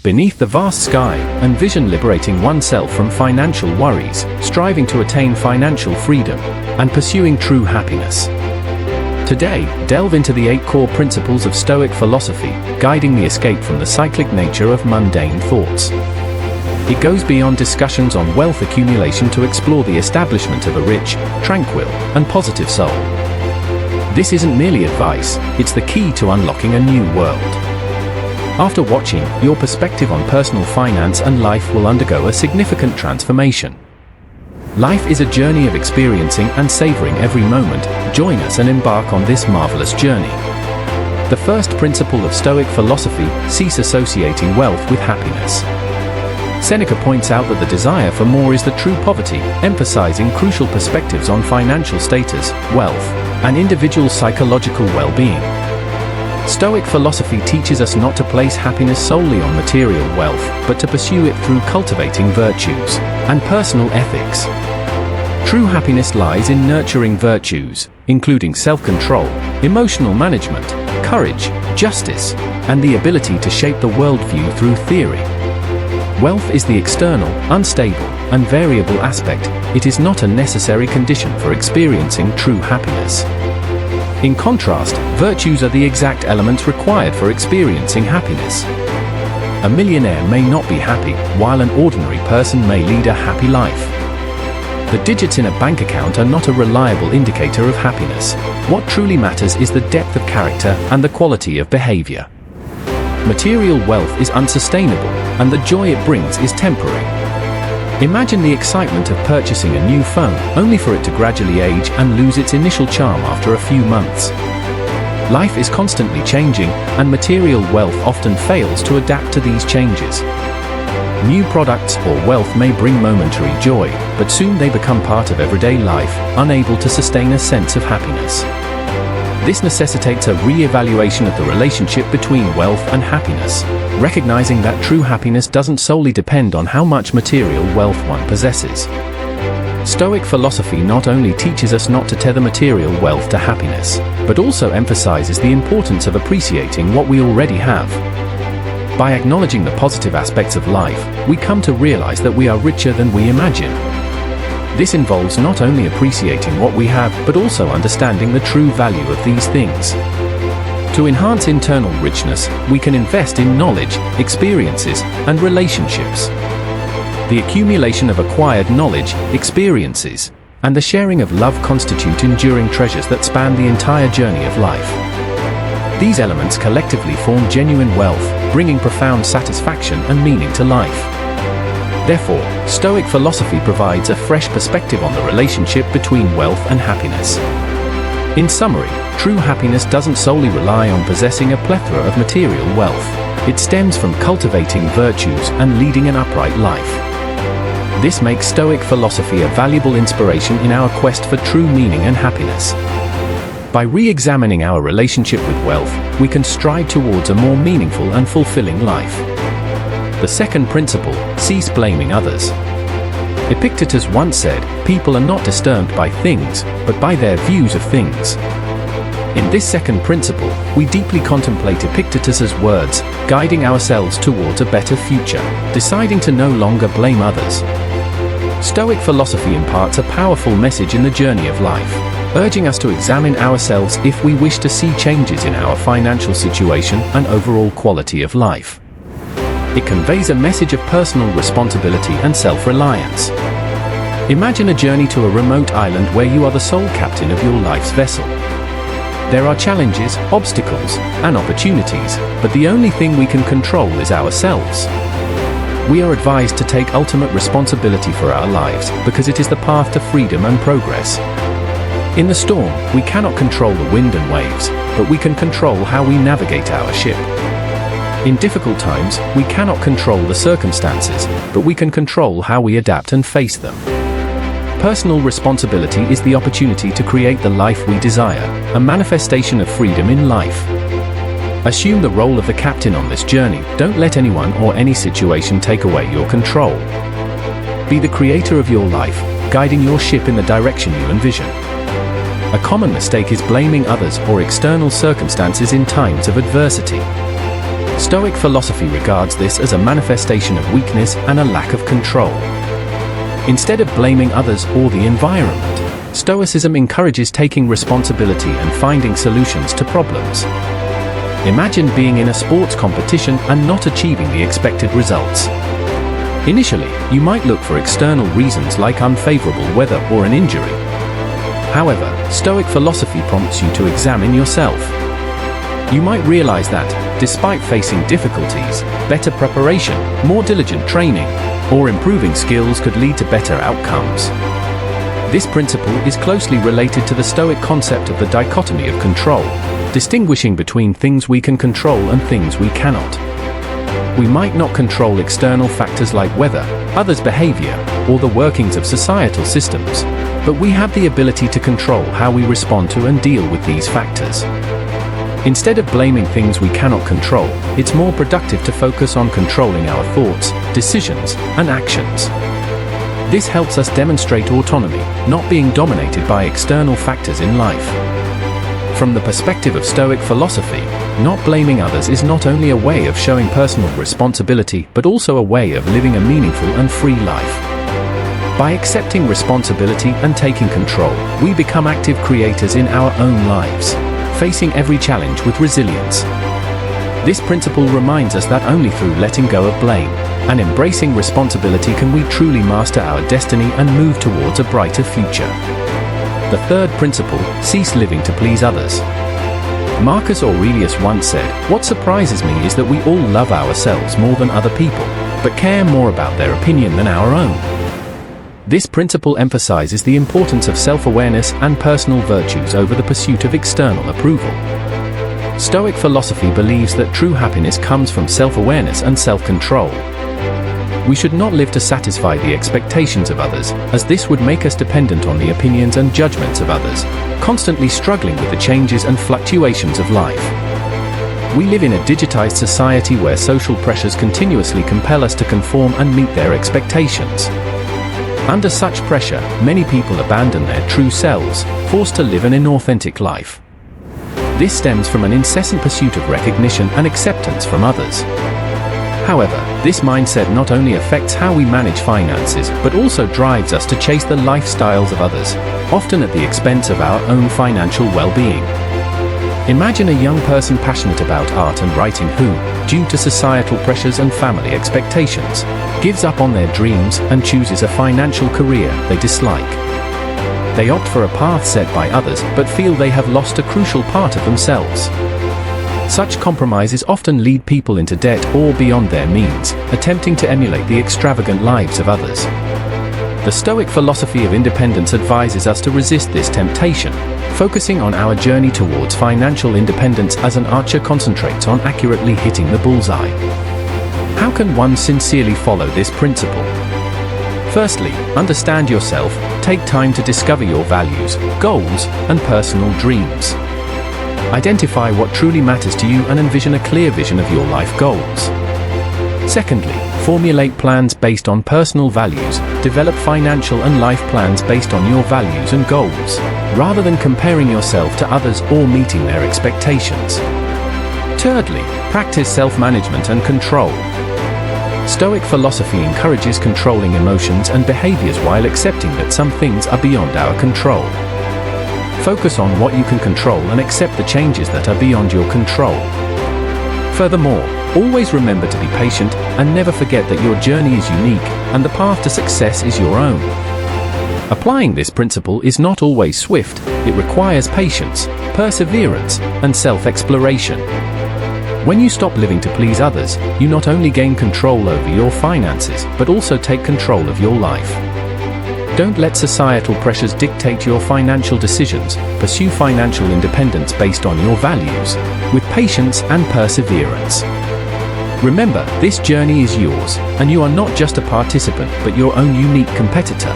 beneath the vast sky, envision liberating oneself from financial worries, striving to attain financial freedom, and pursuing true happiness. Today, delve into the 8 core principles of Stoic philosophy, guiding the escape from the cyclic nature of mundane thoughts. It goes beyond discussions on wealth accumulation to explore the establishment of a rich, tranquil, and positive soul. This isn't merely advice, it's the key to unlocking a new world. After watching, your perspective on personal finance and life will undergo a significant transformation. Life is a journey of experiencing and savoring every moment. Join us and embark on this marvelous journey. The first principle of Stoic philosophy: cease associating wealth with happiness. Seneca points out that the desire for more is the true poverty, emphasizing crucial perspectives on financial status, wealth, and individual psychological well-being. Stoic philosophy teaches us not to place happiness solely on material wealth, but to pursue it through cultivating virtues and personal ethics. True happiness lies in nurturing virtues, including self-control, emotional management, courage, justice, and the ability to shape the worldview through theory. Wealth is the external, unstable, and variable aspect. It is not a necessary condition for experiencing true happiness. In contrast, virtues are the exact elements required for experiencing happiness. A millionaire may not be happy, while an ordinary person may lead a happy life. The digits in a bank account are not a reliable indicator of happiness. What truly matters is the depth of character and the quality of behavior. Material wealth is unsustainable, and the joy it brings is temporary. Imagine the excitement of purchasing a new phone, only for it to gradually age and lose its initial charm after a few months. Life is constantly changing, and material wealth often fails to adapt to these changes. New products or wealth may bring momentary joy, but soon they become part of everyday life, unable to sustain a sense of happiness. This necessitates a re-evaluation of the relationship between wealth and happiness, recognizing that true happiness doesn't solely depend on how much material wealth one possesses. Stoic philosophy not only teaches us not to tether material wealth to happiness, but also emphasizes the importance of appreciating what we already have. By acknowledging the positive aspects of life, we come to realize that we are richer than we imagine. This involves not only appreciating what we have, but also understanding the true value of these things. To enhance internal richness, we can invest in knowledge, experiences, and relationships. The accumulation of acquired knowledge, experiences, and the sharing of love constitute enduring treasures that span the entire journey of life. These elements collectively form genuine wealth, bringing profound satisfaction and meaning to life. Therefore, Stoic philosophy provides a fresh perspective on the relationship between wealth and happiness. In summary, true happiness doesn't solely rely on possessing a plethora of material wealth. It stems from cultivating virtues and leading an upright life. This makes Stoic philosophy a valuable inspiration in our quest for true meaning and happiness. By re-examining our relationship with wealth, we can strive towards a more meaningful and fulfilling life. The second principle: cease blaming others. Epictetus once said, "People are not disturbed by things, but by their views of things." In this second principle, we deeply contemplate Epictetus's words, guiding ourselves towards a better future, deciding to no longer blame others. Stoic philosophy imparts a powerful message in the journey of life, urging us to examine ourselves if we wish to see changes in our financial situation and overall quality of life. It conveys a message of personal responsibility and self-reliance. Imagine a journey to a remote island where you are the sole captain of your life's vessel. There are challenges, obstacles, and opportunities, but the only thing we can control is ourselves. We are advised to take ultimate responsibility for our lives, because it is the path to freedom and progress. In the storm, we cannot control the wind and waves, but we can control how we navigate our ship. In difficult times, we cannot control the circumstances, but we can control how we adapt and face them. Personal responsibility is the opportunity to create the life we desire, a manifestation of freedom in life. Assume the role of the captain on this journey. Don't let anyone or any situation take away your control. Be the creator of your life, guiding your ship in the direction you envision. A common mistake is blaming others or external circumstances in times of adversity. Stoic philosophy regards this as a manifestation of weakness and a lack of control. Instead of blaming others or the environment, Stoicism encourages taking responsibility and finding solutions to problems. Imagine being in a sports competition and not achieving the expected results. Initially, you might look for external reasons like unfavorable weather or an injury. However, Stoic philosophy prompts you to examine yourself. You might realize that, despite facing difficulties, better preparation, more diligent training, or improving skills could lead to better outcomes. This principle is closely related to the Stoic concept of the dichotomy of control, distinguishing between things we can control and things we cannot. We might not control external factors like weather, others' behavior, or the workings of societal systems, but we have the ability to control how we respond to and deal with these factors. Instead of blaming things we cannot control, it's more productive to focus on controlling our thoughts, decisions, and actions. This helps us demonstrate autonomy, not being dominated by external factors in life. From the perspective of Stoic philosophy, not blaming others is not only a way of showing personal responsibility but also a way of living a meaningful and free life. By accepting responsibility and taking control, we become active creators in our own lives, facing every challenge with resilience. This principle reminds us that only through letting go of blame and embracing responsibility can we truly master our destiny and move towards a brighter future. The third principle, cease living to please others. Marcus Aurelius once said, "What surprises me is that we all love ourselves more than other people, but care more about their opinion than our own." This principle emphasizes the importance of self-awareness and personal virtues over the pursuit of external approval. Stoic philosophy believes that true happiness comes from self-awareness and self-control. We should not live to satisfy the expectations of others, as this would make us dependent on the opinions and judgments of others, constantly struggling with the changes and fluctuations of life. We live in a digitized society where social pressures continuously compel us to conform and meet their expectations. Under such pressure, many people abandon their true selves, forced to live an inauthentic life. This stems from an incessant pursuit of recognition and acceptance from others. However, this mindset not only affects how we manage finances, but also drives us to chase the lifestyles of others, often at the expense of our own financial well-being. Imagine a young person passionate about art and writing who, due to societal pressures and family expectations, gives up on their dreams and chooses a financial career they dislike. They opt for a path set by others but feel they have lost a crucial part of themselves. Such compromises often lead people into debt or beyond their means, attempting to emulate the extravagant lives of others. The Stoic philosophy of independence advises us to resist this temptation, focusing on our journey towards financial independence as an archer concentrates on accurately hitting the bullseye. How can one sincerely follow this principle? Firstly, understand yourself, take time to discover your values, goals, and personal dreams. Identify what truly matters to you and envision a clear vision of your life goals. Secondly, formulate plans based on personal values, develop financial and life plans based on your values and goals, rather than comparing yourself to others or meeting their expectations. Thirdly, practice self-management and control. Stoic philosophy encourages controlling emotions and behaviors while accepting that some things are beyond our control. Focus on what you can control and accept the changes that are beyond your control. Furthermore, always remember to be patient and never forget that your journey is unique and the path to success is your own. Applying this principle is not always swift, it requires patience, perseverance, and self-exploration. When you stop living to please others, you not only gain control over your finances, but also take control of your life. Don't let societal pressures dictate your financial decisions. Pursue financial independence based on your values, with patience and perseverance. Remember, this journey is yours, and you are not just a participant, but your own unique competitor.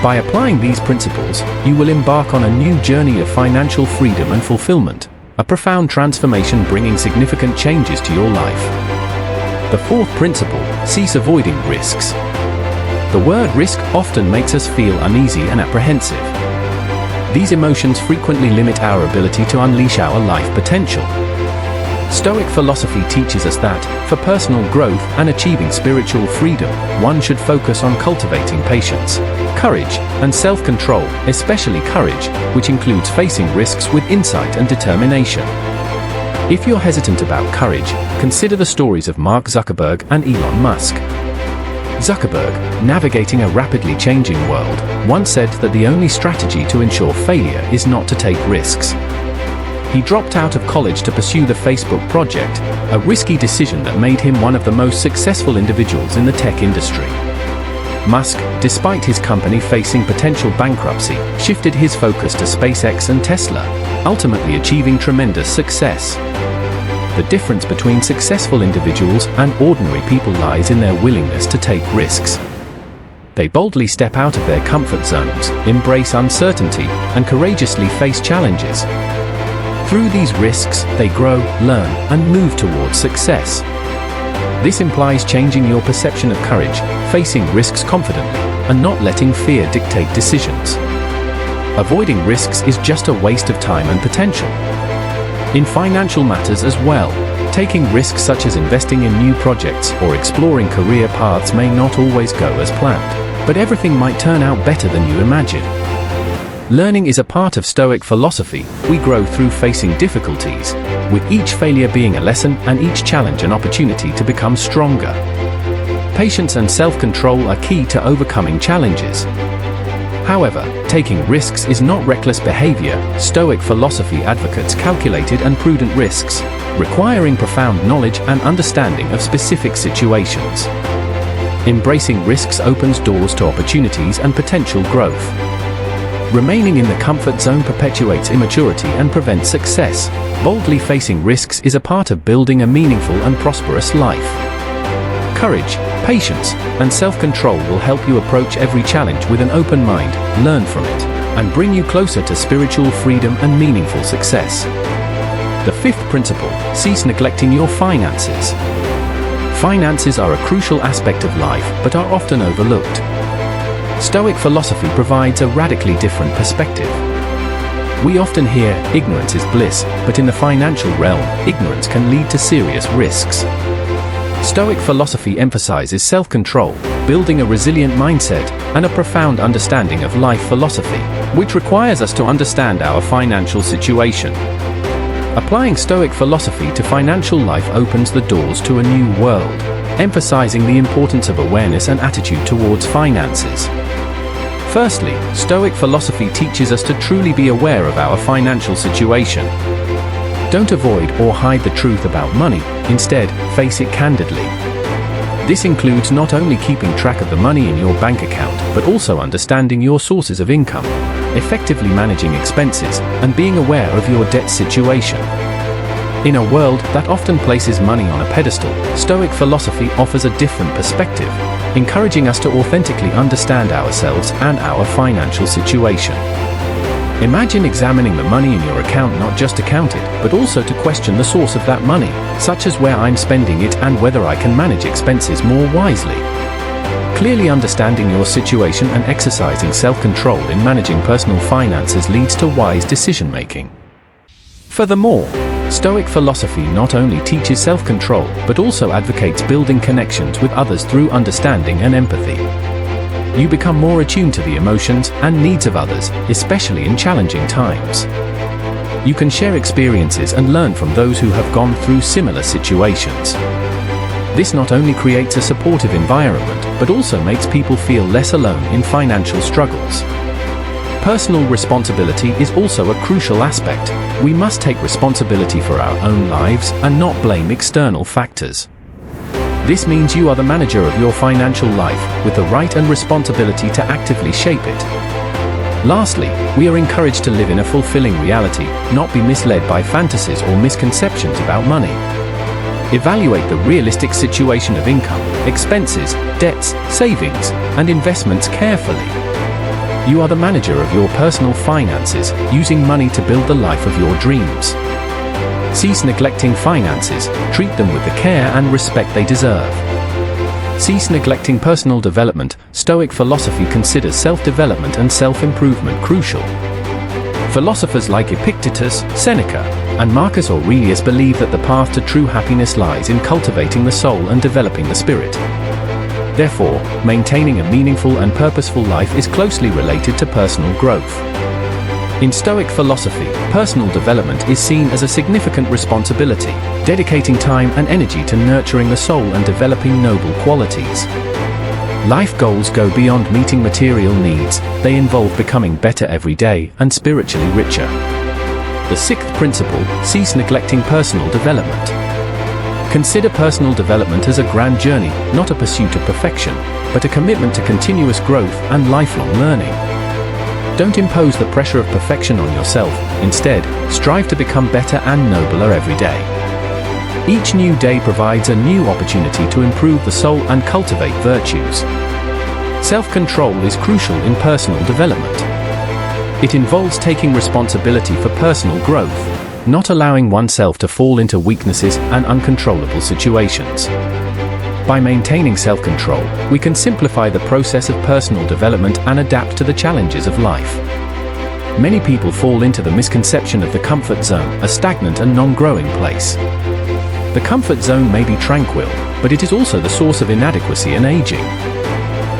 By applying these principles, you will embark on a new journey of financial freedom and fulfillment, a profound transformation bringing significant changes to your life. The fourth principle, cease avoiding risks. The word risk often makes us feel uneasy and apprehensive. These emotions frequently limit our ability to unleash our life potential. Stoic philosophy teaches us that, for personal growth and achieving spiritual freedom, one should focus on cultivating patience, courage, and self-control, especially courage, which includes facing risks with insight and determination. If you're hesitant about courage, consider the stories of Mark Zuckerberg and Elon Musk. Zuckerberg, navigating a rapidly changing world, once said that the only strategy to ensure failure is not to take risks. He dropped out of college to pursue the Facebook project, a risky decision that made him one of the most successful individuals in the tech industry. Musk, despite his company facing potential bankruptcy, shifted his focus to SpaceX and Tesla, ultimately achieving tremendous success. The difference between successful individuals and ordinary people lies in their willingness to take risks. They boldly step out of their comfort zones, embrace uncertainty, and courageously face challenges. Through these risks, they grow, learn, and move towards success. This implies changing your perception of courage, facing risks confidently, and not letting fear dictate decisions. Avoiding risks is just a waste of time and potential. In financial matters as well, taking risks such as investing in new projects or exploring career paths may not always go as planned, but everything might turn out better than you imagine. Learning is a part of Stoic philosophy. We grow through facing difficulties, with each failure being a lesson and each challenge an opportunity to become stronger. Patience and self-control are key to overcoming challenges. However, taking risks is not reckless behavior. Stoic philosophy advocates calculated and prudent risks, requiring profound knowledge and understanding of specific situations. Embracing risks opens doors to opportunities and potential growth. Remaining in the comfort zone perpetuates immaturity and prevents success. Boldly facing risks is a part of building a meaningful and prosperous life. Courage, patience, and self-control will help you approach every challenge with an open mind, learn from it, and bring you closer to spiritual freedom and meaningful success. The fifth principle: cease neglecting your finances. Finances are a crucial aspect of life, but are often overlooked. Stoic philosophy provides a radically different perspective. We often hear, ignorance is bliss, but in the financial realm, ignorance can lead to serious risks. Stoic philosophy emphasizes self-control, building a resilient mindset, and a profound understanding of life philosophy, which requires us to understand our financial situation. Applying Stoic philosophy to financial life opens the doors to a new world, emphasizing the importance of awareness and attitude towards finances. Firstly, Stoic philosophy teaches us to truly be aware of our financial situation. Don't avoid or hide the truth about money, instead, face it candidly. This includes not only keeping track of the money in your bank account, but also understanding your sources of income, effectively managing expenses, and being aware of your debt situation. In a world that often places money on a pedestal, Stoic philosophy offers a different perspective, encouraging us to authentically understand ourselves and our financial situation. Imagine examining the money in your account not just to count it, but also to question the source of that money, such as where I'm spending it and whether I can manage expenses more wisely. Clearly understanding your situation and exercising self-control in managing personal finances leads to wise decision-making. Furthermore, Stoic philosophy not only teaches self-control, but also advocates building connections with others through understanding and empathy. You become more attuned to the emotions and needs of others, especially in challenging times. You can share experiences and learn from those who have gone through similar situations. This not only creates a supportive environment, but also makes people feel less alone in financial struggles. Personal responsibility is also a crucial aspect. We must take responsibility for our own lives and not blame external factors. This means you are the manager of your financial life, with the right and responsibility to actively shape it. Lastly, we are encouraged to live in a fulfilling reality, not be misled by fantasies or misconceptions about money. Evaluate the realistic situation of income, expenses, debts, savings, and investments carefully. You are the manager of your personal finances, using money to build the life of your dreams. Cease neglecting finances, treat them with the care and respect they deserve. Cease neglecting personal development. Stoic philosophy considers self-development and self-improvement crucial. Philosophers like Epictetus, Seneca, and Marcus Aurelius believed that the path to true happiness lies in cultivating the soul and developing the spirit. Therefore, maintaining a meaningful and purposeful life is closely related to personal growth. In Stoic philosophy, personal development is seen as a significant responsibility, dedicating time and energy to nurturing the soul and developing noble qualities. Life goals go beyond meeting material needs, they involve becoming better every day and spiritually richer. The sixth principle, cease neglecting personal development. Consider personal development as a grand journey, not a pursuit of perfection, but a commitment to continuous growth and lifelong learning. Don't impose the pressure of perfection on yourself, instead, strive to become better and nobler every day. Each new day provides a new opportunity to improve the soul and cultivate virtues. Self-control is crucial in personal development. It involves taking responsibility for personal growth, not allowing oneself to fall into weaknesses and uncontrollable situations. By maintaining self-control, we can simplify the process of personal development and adapt to the challenges of life. Many people fall into the misconception of the comfort zone, a stagnant and non-growing place. The comfort zone may be tranquil, but it is also the source of inadequacy and aging.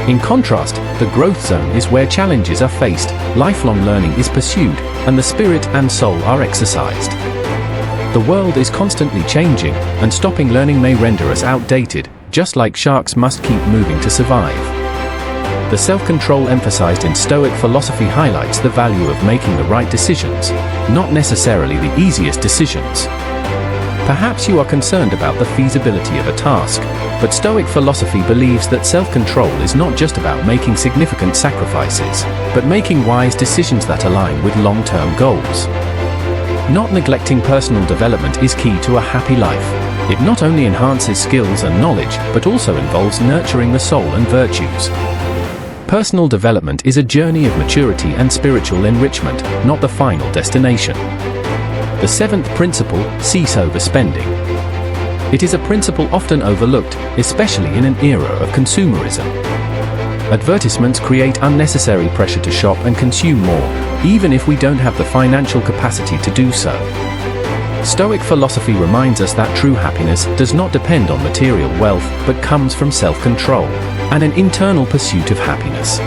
In contrast, the growth zone is where challenges are faced, lifelong learning is pursued, and the spirit and soul are exercised. The world is constantly changing, and stopping learning may render us outdated, just like sharks must keep moving to survive. The self-control emphasized in Stoic philosophy highlights the value of making the right decisions, not necessarily the easiest decisions. Perhaps you are concerned about the feasibility of a task, but Stoic philosophy believes that self-control is not just about making significant sacrifices, but making wise decisions that align with long-term goals. Not neglecting personal development is key to a happy life. It not only enhances skills and knowledge, but also involves nurturing the soul and virtues. Personal development is a journey of maturity and spiritual enrichment, not the final destination. The seventh principle, cease overspending. It is a principle often overlooked, especially in an era of consumerism. Advertisements create unnecessary pressure to shop and consume more, even if we don't have the financial capacity to do so. Stoic philosophy reminds us that true happiness does not depend on material wealth, but comes from self-control and an internal pursuit of happiness.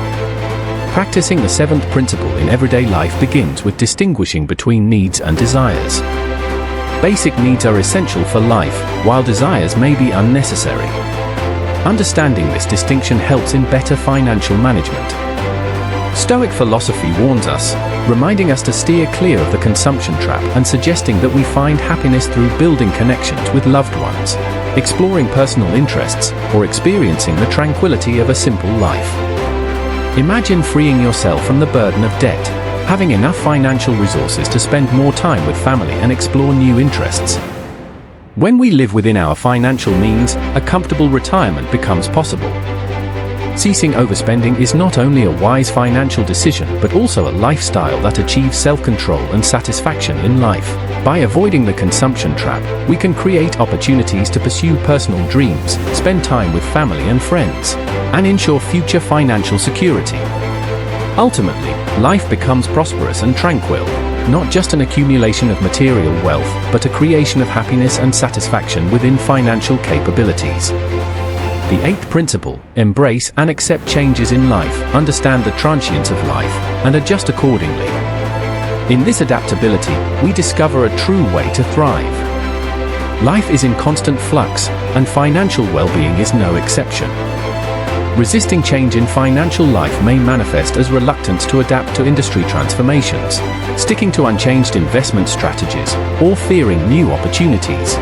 Practicing the seventh principle in everyday life begins with distinguishing between needs and desires. Basic needs are essential for life, while desires may be unnecessary. Understanding this distinction helps in better financial management. Stoic philosophy warns us, reminding us to steer clear of the consumption trap and suggesting that we find happiness through building connections with loved ones, exploring personal interests, or experiencing the tranquility of a simple life. Imagine freeing yourself from the burden of debt, having enough financial resources to spend more time with family and explore new interests. When we live within our financial means, a comfortable retirement becomes possible. Ceasing overspending is not only a wise financial decision but also a lifestyle that achieves self-control and satisfaction in life. By avoiding the consumption trap, we can create opportunities to pursue personal dreams, spend time with family and friends, and ensure future financial security. Ultimately, life becomes prosperous and tranquil, not just an accumulation of material wealth, but a creation of happiness and satisfaction within financial capabilities. The eighth principle, embrace and accept changes in life, understand the transience of life, and adjust accordingly. In this adaptability, we discover a true way to thrive. Life is in constant flux, and financial well-being is no exception. Resisting change in financial life may manifest as reluctance to adapt to industry transformations, sticking to unchanged investment strategies, or fearing new opportunities.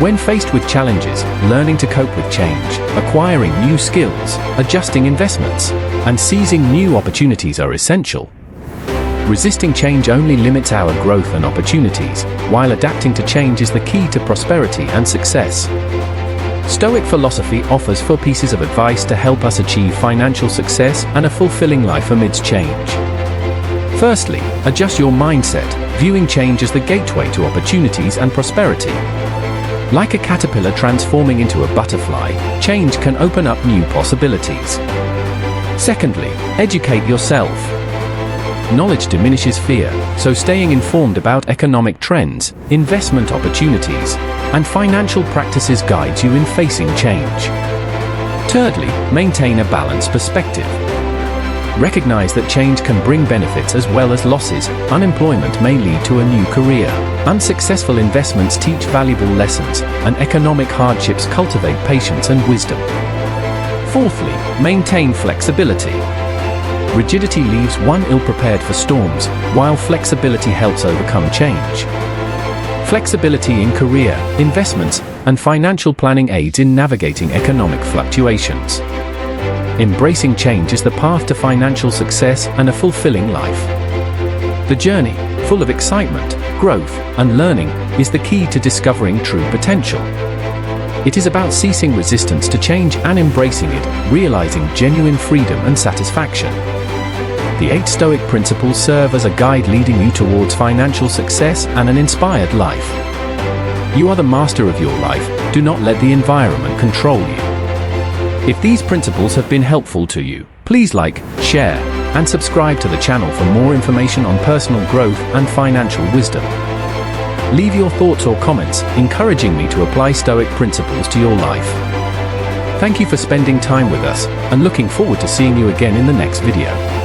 When faced with challenges, learning to cope with change, acquiring new skills, adjusting investments, and seizing new opportunities are essential. Resisting change only limits our growth and opportunities, while adapting to change is the key to prosperity and success. Stoic philosophy offers 4 pieces of advice to help us achieve financial success and a fulfilling life amidst change. Firstly, adjust your mindset, viewing change as the gateway to opportunities and prosperity. Like a caterpillar transforming into a butterfly, change can open up new possibilities. Secondly, educate yourself. knowledge diminishes fear, so staying informed about economic trends, investment opportunities, and financial practices guides you in facing change. Thirdly, maintain a balanced perspective. Recognize that change can bring benefits as well as losses. Unemployment may lead to a new career. Unsuccessful investments teach valuable lessons, and economic hardships cultivate patience and wisdom. Fourthly, maintain flexibility. Rigidity leaves one ill-prepared for storms, while flexibility helps overcome change. Flexibility in career, investments, and financial planning aids in navigating economic fluctuations. Embracing change is the path to financial success and a fulfilling life. The journey, full of excitement, growth, and learning, is the key to discovering true potential. It is about ceasing resistance to change and embracing it, realizing genuine freedom and satisfaction. The 8 Stoic principles serve as a guide leading you towards financial success and an inspired life. You are the master of your life. Do not let the environment control you. If these principles have been helpful to you, please like, share, and subscribe to the channel for more information on personal growth and financial wisdom. Leave your thoughts or comments, encouraging me to apply Stoic principles to your life. Thank you for spending time with us, and looking forward to seeing you again in the next video.